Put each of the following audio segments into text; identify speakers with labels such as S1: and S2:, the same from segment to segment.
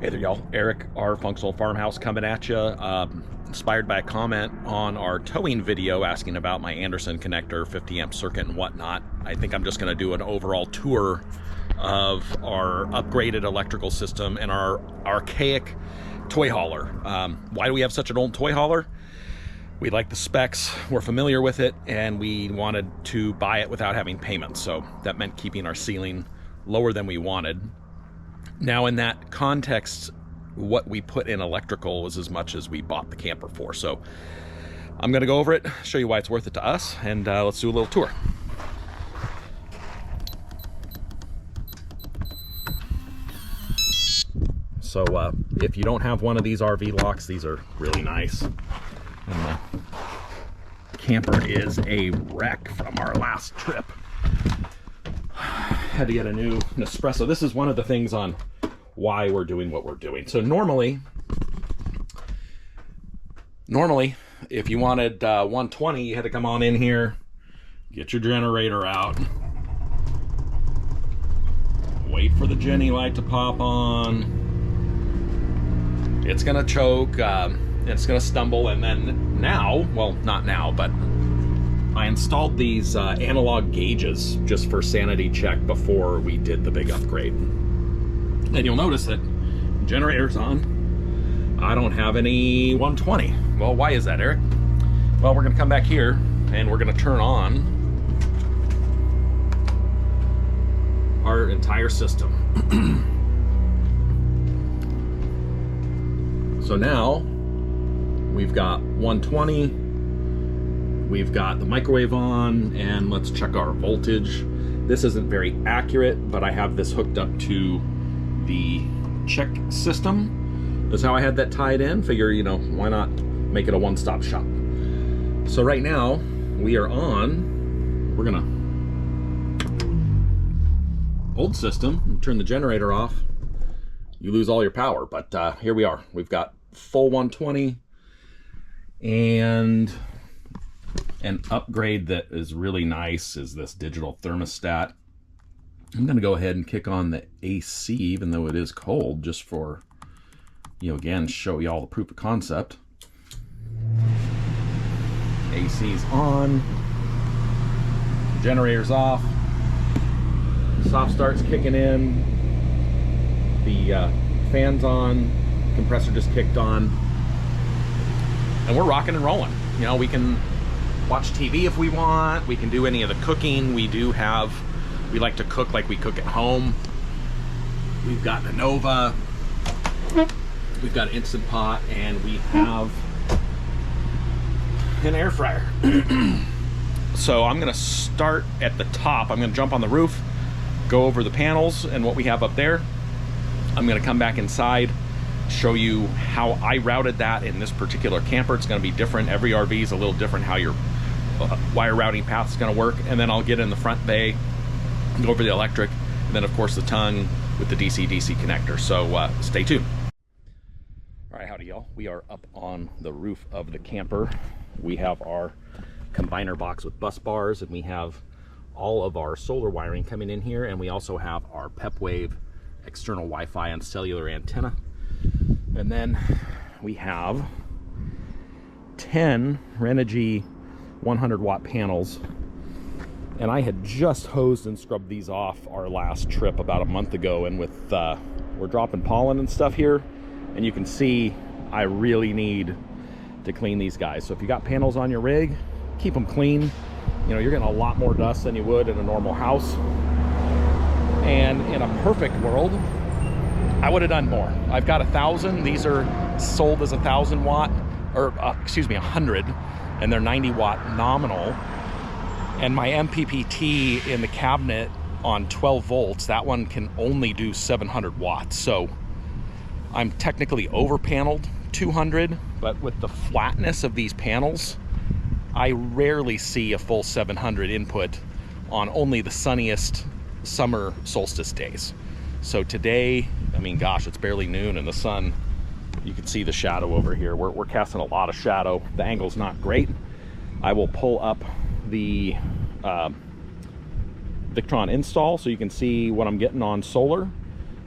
S1: Hey there, y'all. Eric, our Functional Farmhouse, coming at you. Inspired by a comment on our towing video asking about my Anderson connector, 50 amp circuit and whatnot. I think I'm just going to do an overall tour of our upgraded electrical system and our archaic toy hauler. Why do we have such an old toy hauler? We like the specs, we're familiar with it, and we wanted to buy it without having payments. So that meant keeping our ceiling lower than we wanted. Now, in that context, what we put in electrical was as much as we bought the camper for. So I'm going to go over it, show you why it's worth it to us, and let's do a little tour. So if you don't have one of these RV locks, these are really nice. And the camper is a wreck from our last trip. Had to get a new Nespresso. This is one of the things on why we're doing what we're doing. So normally if you wanted 120, you had to come on in here, get your generator out, wait for the Jenny light to pop on. It's gonna choke, it's gonna stumble, and then now, well, not now, but I installed these analog gauges just for sanity check before we did the big upgrade. And you'll notice that generator's on. I don't have any 120. Well, why is that, Eric? Well, we're gonna come back here and we're gonna turn on our entire system. So now we've got 120, we've got the microwave on, and let's check our voltage. This isn't very accurate, but I have this hooked up to the check system. That's how I had that tied in. Figure, you know, why not make it a one-stop shop? So right now we are on, we're gonna old system, turn the generator off, you lose all your power. But here we are, we've got full 120 and an upgrade that is really nice is this digital thermostat. I'm going to go ahead and kick on the AC, even though it is cold, just for, you know, again, show you all the proof of concept. AC's on, generator's off, soft start's kicking in, the fan's on, compressor just kicked on, and we're rocking and rolling. You know, we can watch TV if we want, we can do any of the cooking. We like to cook like we cook at home. We've got an Nova, we've got an Instant Pot, and we have an air fryer. So I'm gonna start at the top. I'm gonna jump on the roof, go over the panels and what we have up there. I'm gonna come back inside, show you how I routed that in this particular camper. It's gonna be different. Every RV is a little different how your wire routing path is gonna work. And then I'll get in the front bay, go over the electric, and then of course the tongue with the DC-DC connector. So stay tuned. All right, howdy y'all. We are up on the roof of the camper. We have our combiner box with bus bars, and we have all of our solar wiring coming in here, and we also have our PepWave external Wi-Fi and cellular antenna. And then we have 10 Renogy 100 watt panels. And I had just hosed and scrubbed these off our last trip about a month ago, and with we're dropping pollen and stuff here, and you can see I really need to clean these guys. So if you got panels on your rig, keep them clean. You know, you're getting a lot more dust than you would in a normal house. And in a perfect world, I would have done more. I've got 1,000. These are sold as 1,000 watt, or excuse me, 100, and they're 90 watt nominal. And my MPPT in the cabinet on 12 volts, that one can only do 700 watts. So I'm technically over paneled 200, but with the flatness of these panels, I rarely see a full 700 input on only the sunniest summer solstice days. So today, I mean, gosh, it's barely noon and the sun, you can see the shadow over here. We're casting a lot of shadow. The angle's not great. I will pull up the Victron install so you can see what I'm getting on solar.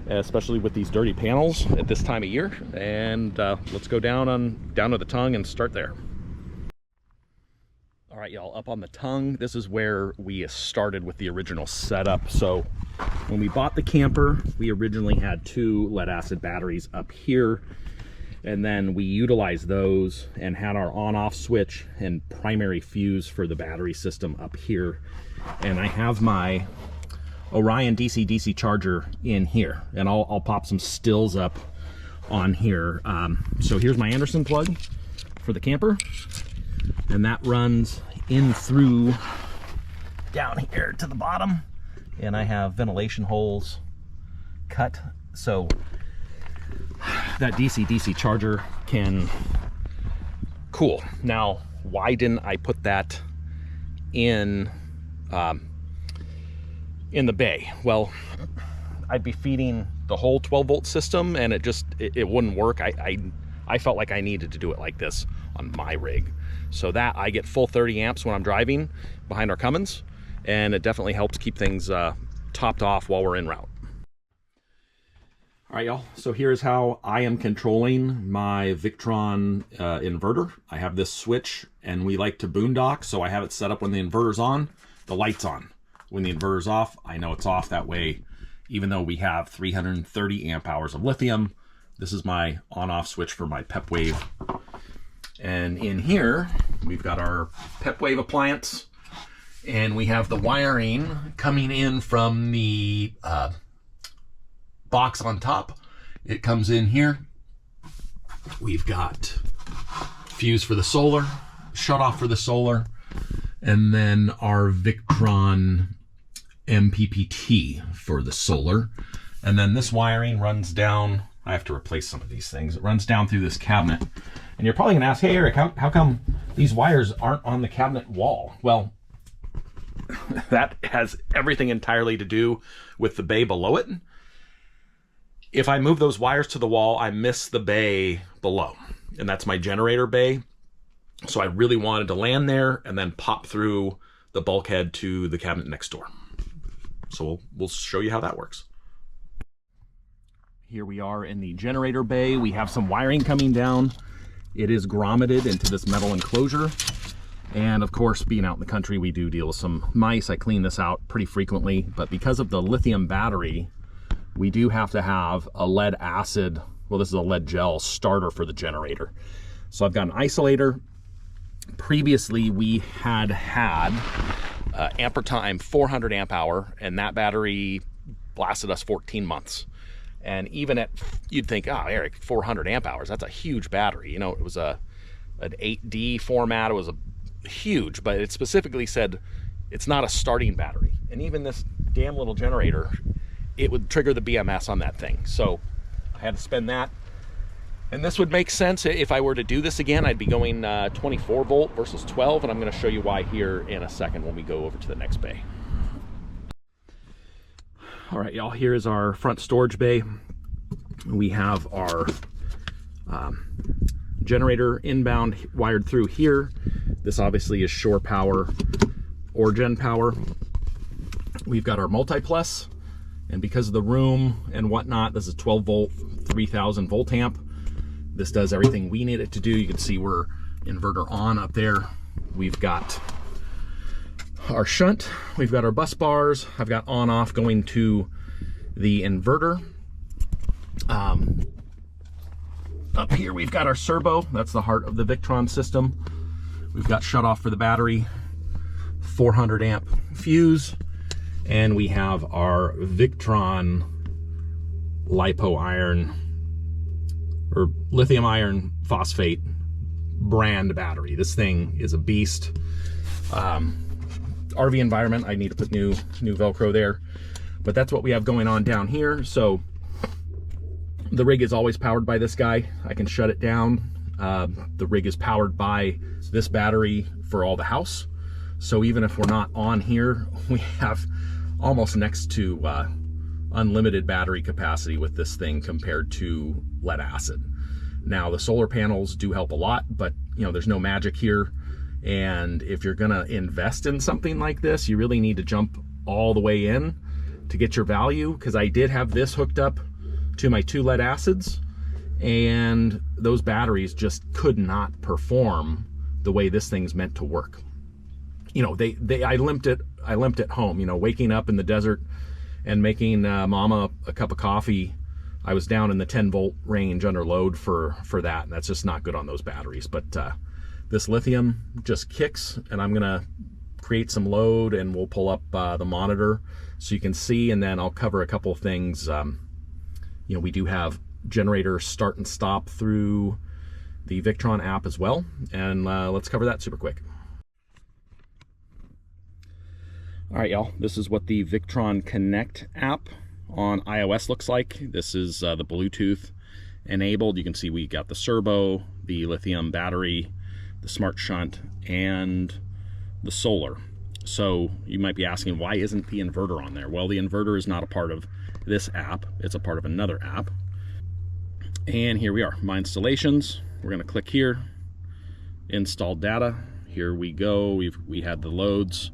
S1: especially with these dirty panels at this time of year. And let's go down to the tongue and start there. All right, y'all, up on the tongue, this is where we started with the original setup. So when we bought the camper, we originally had 2 lead acid batteries up here, and then we utilized those and had our on-off switch and primary fuse for the battery system up here. And I have my Orion DC-DC charger in here, and I'll pop some stills up on here. So here's my Anderson plug for the camper, and that runs in through down here to the bottom, and I have ventilation holes cut so that DC-DC charger can cool. Now, why didn't I put that in the bay? Well, I'd be feeding the whole 12-volt system, and it wouldn't work. I felt like I needed to do it like this on my rig, so that I get full 30 amps when I'm driving behind our Cummins, and it definitely helps keep things topped off while we're en route. All right, y'all, so here's how I am controlling my Victron inverter. I have this switch, and we like to boondock, so I have it set up when the inverter's on, the light's on. When the inverter's off, I know it's off. That way, even though we have 330 amp hours of lithium, this is my on-off switch for my PepWave. And in here, we've got our PepWave appliance, and we have the wiring coming in from the box on top. It comes in here. We've got fuse for the solar, shut off for the solar, and then our Victron MPPT for the solar. And then this wiring runs down. I have to replace some of these things. It runs down through this cabinet. And you're probably gonna ask, hey Eric, how come these wires aren't on the cabinet wall? Well, that has everything entirely to do with the bay below it. If I move those wires to the wall, I miss the bay below. And that's my generator bay. So I really wanted to land there and then pop through the bulkhead to the cabinet next door. So we'll show you how that works. Here we are in the generator bay. We have some wiring coming down. It is grommeted into this metal enclosure. And of course, being out in the country, we do deal with some mice. I clean this out pretty frequently, but because of the lithium battery, we do have to have a lead acid, well, this is a lead gel starter for the generator. So I've got an isolator. Previously, we had ampere time 400 amp hour, and that battery lasted us 14 months. And even at, you'd think, oh, Eric, 400 amp hours, that's a huge battery. You know, it was an 8D format. It was huge, but it specifically said it's not a starting battery. And even this damn little generator, it would trigger the BMS on that thing. So I had to spend that. And this would make sense if I were to do this again. I'd be going 24 volt versus 12, and I'm going to show you why here in a second when we go over to the next bay. All right, y'all, here's our front storage bay. We have our generator inbound wired through here. This obviously is shore power or gen power. We've got our multiplus, and because of the room and whatnot, this is 12 volt, 3000 volt amp. This does everything we need it to do. You can see we're inverter on up there. We've got our shunt, we've got our bus bars. I've got on off going to the inverter. Up here we've got our servo, that's the heart of the Victron system. We've got shut off for the battery, 400 amp fuse, and we have our Victron lipo iron or lithium iron phosphate brand battery. This thing is a beast. RV environment, I need to put new Velcro there, but that's what we have going on down here. So the rig is always powered by this guy. I can shut it down. The rig is powered by this battery for all the house. So even if we're not on here, we have almost next to unlimited battery capacity with this thing compared to lead acid. Now the solar panels do help a lot, but you know, there's no magic here. And if you're gonna invest in something like this, you really need to jump all the way in to get your value, because I did have this hooked up to my 2 lead acids, and those batteries just could not perform the way this thing's meant to work. You know, I limped it home, you know, waking up in the desert and making mama a cup of coffee. I was down in the 10-volt range under load for that, and that's just not good on those batteries. But this lithium just kicks, and I'm gonna create some load, and we'll pull up the monitor so you can see, and then I'll cover a couple of things. You know, we do have generator start and stop through the Victron app as well, and let's cover that super quick. All right, y'all, this is what the Victron Connect app on iOS looks like. This is the Bluetooth enabled. You can see we got the servo, the lithium battery, the smart shunt, and the solar. So you might be asking, why isn't the inverter on there? Well, the inverter is not a part of this app. It's a part of another app. And here we are, my installations. We're gonna click here, install data. Here we go. We had the loads.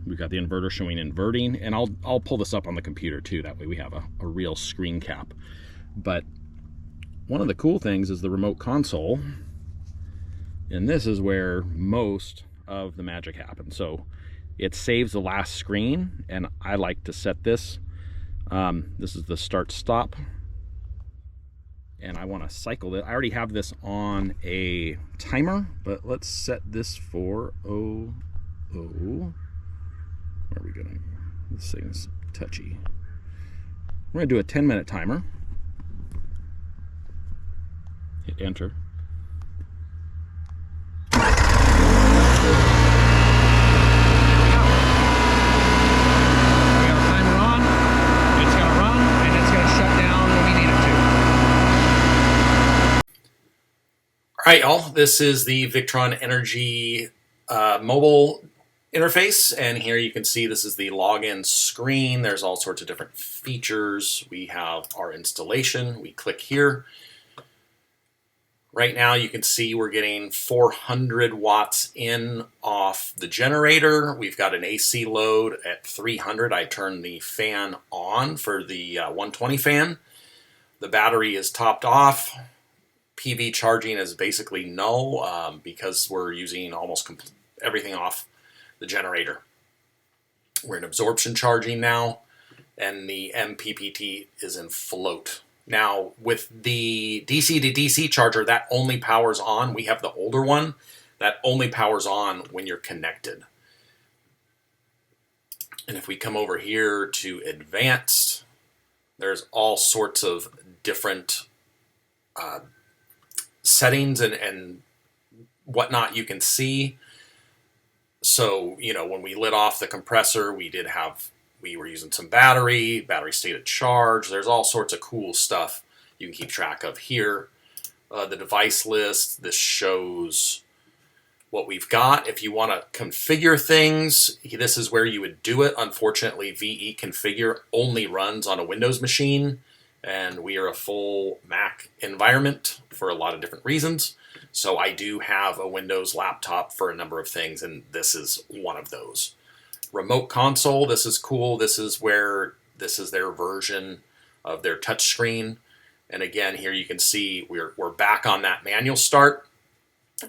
S1: We've got the inverter showing inverting, and I'll pull this up on the computer too. That way we have a real screen cap. But one of the cool things is the remote console, and this is where most of the magic happens. So it saves the last screen, and I like to set this. This is the start stop, and I want to cycle it. I already have this on a timer, but let's set this for where are we going? This thing's touchy. We're going to do a 10-minute timer. Hit enter. We got our timer on. It's going to run, and it's going to shut down when we need it to. All right, y'all. This is the Victron Energy mobile interface, and here you can see this is the login screen. There's all sorts of different features. We have our installation. We click here. Right now you can see we're getting 400 watts in off the generator. We've got an AC load at 300. I turned the fan on for the 120 fan. The battery is topped off. PV charging is basically null because we're using almost everything off the generator. We're in absorption charging now, and the MPPT is in float. Now, with the DC to DC charger, that only powers on. We have the older one that only powers on when you're connected. And if we come over here to advanced, there's all sorts of different settings and whatnot you can see. So, you know, when we lit off the compressor, we were using some battery stayed at charge. There's all sorts of cool stuff you can keep track of here. The device list, this shows what we've got. If you want to configure things, this is where you would do it. Unfortunately, VE Configure only runs on a Windows machine, and we are a full Mac environment for a lot of different reasons. So I do have a Windows laptop for a number of things, and this is one of those. Remote console, this is cool. This is their version of their touchscreen. And again, here you can see we're back on that manual start,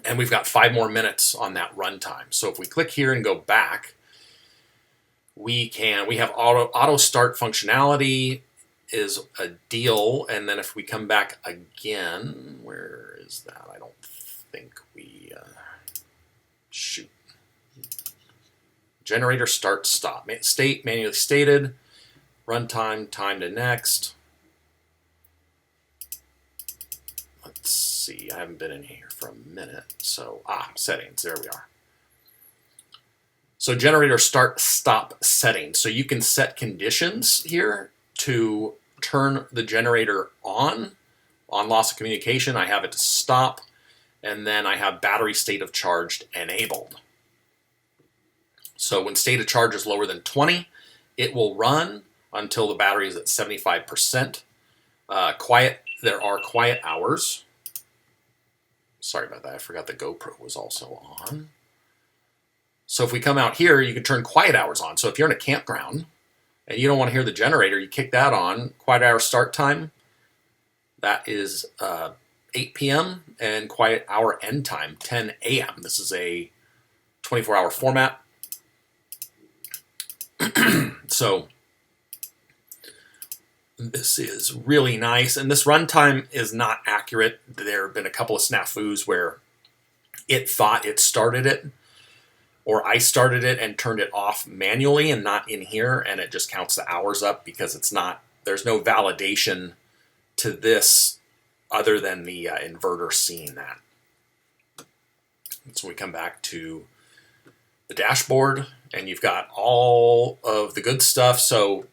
S1: and we've got 5 more minutes on that runtime. So if we click here and go back, we have auto start functionality is a deal. And then if we come back again, where is that? I don't think we shoot. Generator start stop. State manually stated. Runtime, time to next. Let's see. I haven't been in here for a minute. So, settings. There we are. So generator start stop settings. So you can set conditions here to turn the generator on loss of communication. I have it to stop, and then I have battery state of charged enabled. So when state of charge is lower than 20, it will run until the battery is at 75%. There are quiet hours. Sorry about that. I forgot the GoPro was also on. So if we come out here, you can turn quiet hours on. So if you're in a campground
S2: and you don't want to hear the generator, you kick that on. Quiet hour start time, that is 8 p.m. and quiet hour end time, 10 a.m. This is a 24-hour format. So this is really nice, and this runtime is not accurate. There have been a couple of snafus where it thought it started it, or I started it and turned it off manually and not in here, and it just counts the hours up because it's not, there's no validation to this other than the inverter seeing that. So we come back to the dashboard, and you've got all of the good stuff. So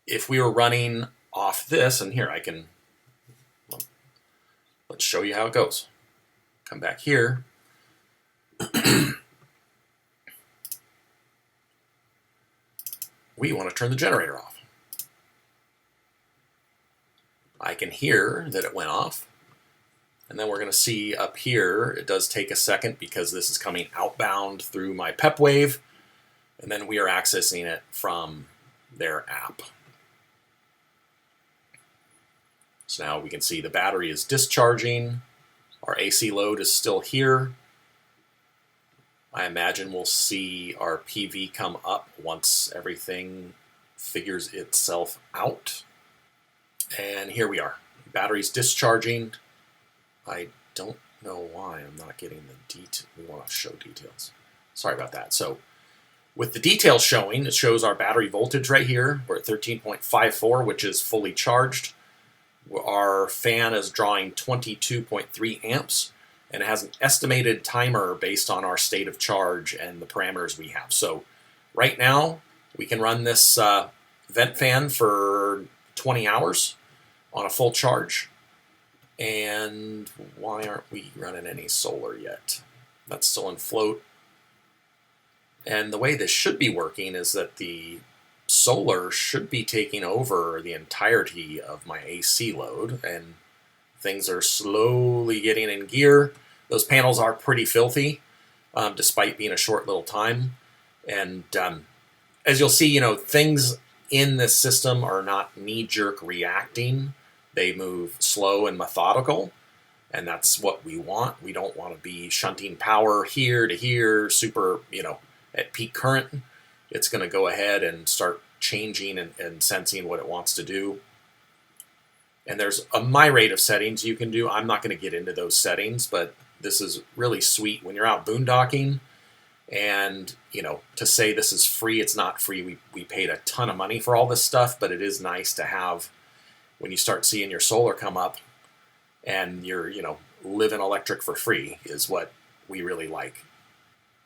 S2: if we were running off this, and here I can, let's show you how it goes. Come back here. We want to turn the generator off. I can hear that it went off. And then we're going to see up here, it does take a second because this is coming outbound through my PEP wave. And then we are accessing it from their app. So now we can see the battery is discharging. Our AC load is still here. I imagine we'll see our PV come up once everything figures itself out. And here we are. Battery's discharging. I don't know why I'm not getting the detail. We want to show details. Sorry about that. So with the details showing, it shows our battery voltage right here. We're at 13.54, which is fully charged. Our fan is drawing 22.3 amps, and it has an estimated timer based on our state of charge and the parameters we have. So right now, we can run this vent fan for 20 hours on a full charge. And why aren't we running any solar yet? That's still in float. And the way this should be working is that the solar should be taking over the entirety of my AC load, and things are slowly getting in gear. Those panels are pretty filthy, despite being a short little time. And as you'll see, things in this system are not knee-jerk reacting. They move slow and methodical, and that's what we want. We don't want to be shunting power here to here, super, at peak current. It's going to go ahead and start changing and sensing what it wants to do. And there's a myriad of settings you can do. I'm not going to get into those settings, but this is really sweet when you're out boondocking. And, to say this is free, it's not free. We paid a ton of money for all this stuff, but it is nice to have when you start seeing your solar come up and you're, living electric for free is what we really like.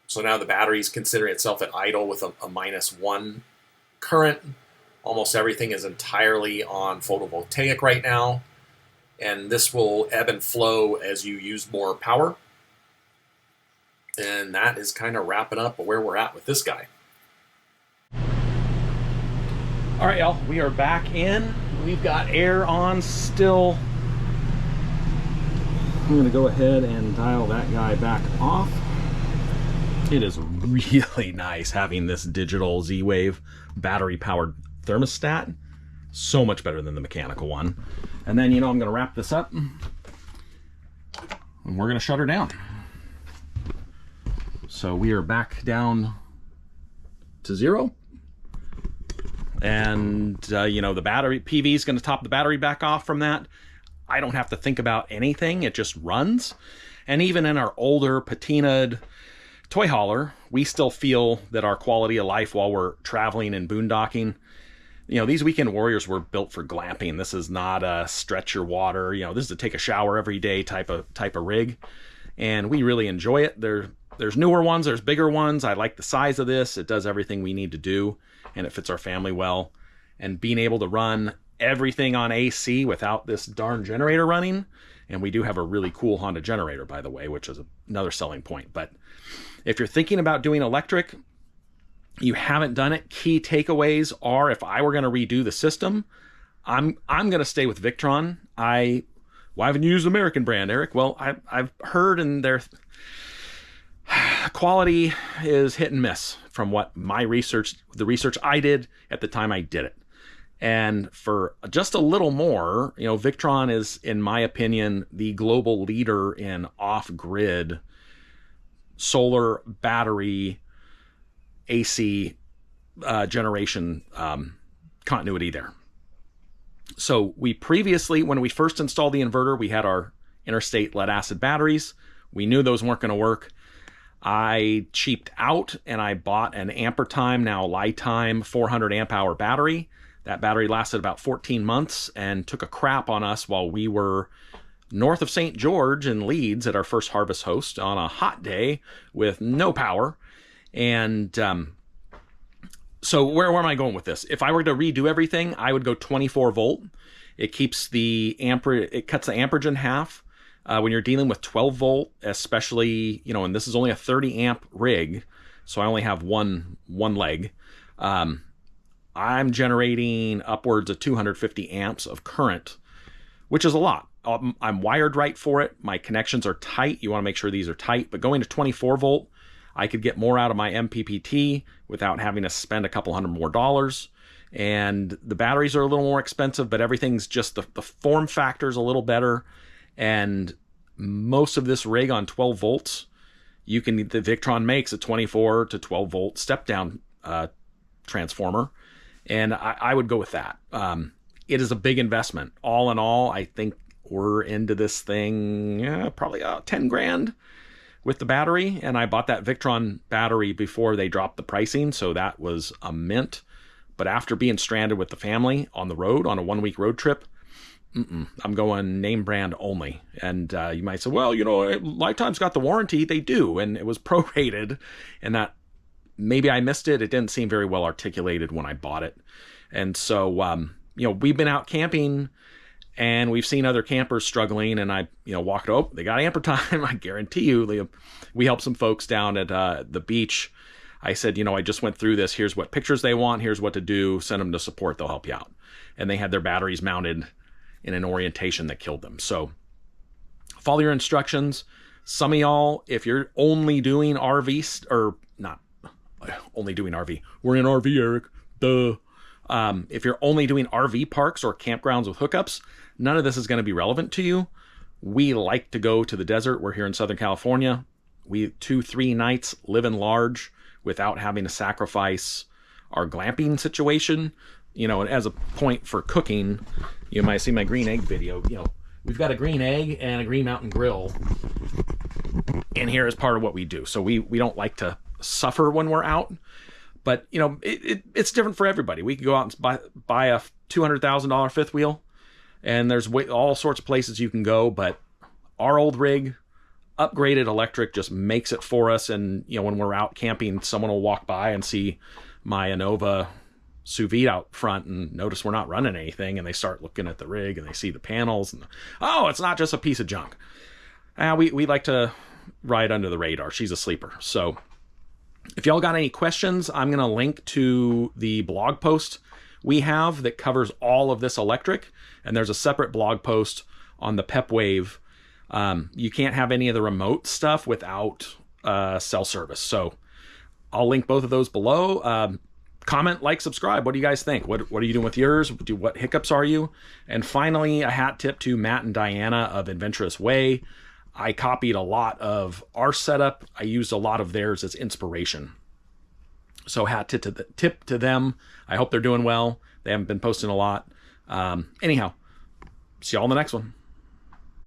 S2: So now the battery's considering itself at idle with a -1 current. Almost everything is entirely on photovoltaic right now. And this will ebb and flow as you use more power. And that is kind of wrapping up where we're at with this guy. All right, y'all, we are back in. We've got air on still. I'm going to go ahead and dial that guy back off. It is really nice having this digital Z-Wave battery-powered thermostat. So much better than the mechanical one. And then, I'm going to wrap this up, and we're going to shut her down. So we are back down to 0. And, the battery, PV is going to top the battery back off from that. I don't have to think about anything. It just runs. And even in our older patinaed toy hauler, we still feel that our quality of life while we're traveling and boondocking, these weekend warriors were built for glamping. This is not a stretch your water, this is a take a shower every day type of rig. And we really enjoy it. There's newer ones, there's bigger ones. I like the size of this. It does everything we need to do, and it fits our family well. And being able to run everything on AC without this darn generator running. And we do have a really cool Honda generator, by the way, which is another selling point. But if you're thinking about doing electric, you haven't done it, key takeaways are, if I were going to redo the system, I'm going to stay with Victron. Why haven't you used the American brand, Eric? Well, I've heard, and
S1: Quality is hit and miss from what my research, the research I did at the time I did it. And for just a little more, you know, Victron is, in my opinion, the global leader in off-grid solar battery AC generation continuity there. So we previously, when we first installed the inverter, we had our interstate lead acid batteries. We knew those weren't going to work. I cheaped out and I bought an Ampertime, now Lifetime 400 amp hour battery. That battery lasted about 14 months and took a crap on us while we were north of St. George in Leeds at our first Harvest Host on a hot day with no power. And so where am I going with this? If I were to redo everything, I would go 24 volt. It keeps the it cuts the amperage in half. When you're dealing with 12 volt, especially, you know, and this is only a 30 amp rig, so I only have one leg. I'm generating upwards of 250 amps of current, which is a lot. I'm wired right for it. My connections are tight. You want to make sure these are tight, but going to 24 volt, I could get more out of my MPPT without having to spend a couple $100 more. And the batteries are a little more expensive, but everything's just, the form factor is a little better. And most of this rig on 12 volts, the Victron makes a 24 to 12 volt step down transformer. And I would go with that. It is a big investment. All in all, I think we're into this thing probably 10 grand with the battery. And I bought that Victron battery before they dropped the pricing, so that was a mint. But after being stranded with the family on the road on a 1 week road trip, I'm going name brand only. And you might say, well, you know, Lifetime's got the warranty. They do. And it was prorated, and that maybe I missed it. It didn't seem very well articulated when I bought it. And so, you know, we've been out camping and we've seen other campers struggling, and I, you know, walked, oh, they got Ampertime. I guarantee you, we helped some folks down at the beach. I said, you know, I just went through this. Here's what pictures they want. Here's what to do. Send them to support. They'll help you out. And they had their batteries mounted in an orientation that killed them. So follow your instructions. Some of y'all, if you're only doing RV, or not only doing RV, we're in RV, Eric, duh. If you're only doing RV parks or campgrounds with hookups, none of this is going to be relevant to you. We like to go to the desert. We're here in Southern California. We 2-3 nights living large without having to sacrifice our glamping situation. You know, and as a point for cooking, you might see my green egg video. You know, we've got a green egg and a Green Mountain grill in here as part of what we do. So we don't like to suffer when we're out. But, you know, it's different for everybody. We can go out and buy a $200,000 fifth wheel, and there's all sorts of places you can go. But our old rig, upgraded electric, just makes it for us. And, you know, when we're out camping, someone will walk by and see my Innova sous vide out front and notice we're not running anything, and they start looking at the rig and they see the panels and, oh, it's not just a piece of junk. We like to ride under the radar. She's a sleeper. So if y'all got any questions, I'm going to link to the blog post we have that covers all of this electric, and there's a separate blog post on the PepWave. You can't have any of the remote stuff without cell service. So I'll link both of those below. Comment, like, subscribe. What do you guys think? What are you doing with yours? What hiccups are you? And finally, a hat tip to Matt and Diana of Adventurous Way. I copied a lot of our setup. I used a lot of theirs as inspiration. So hat tip to them. I hope they're doing well. They haven't been posting a lot. Anyhow, see y'all in the next one.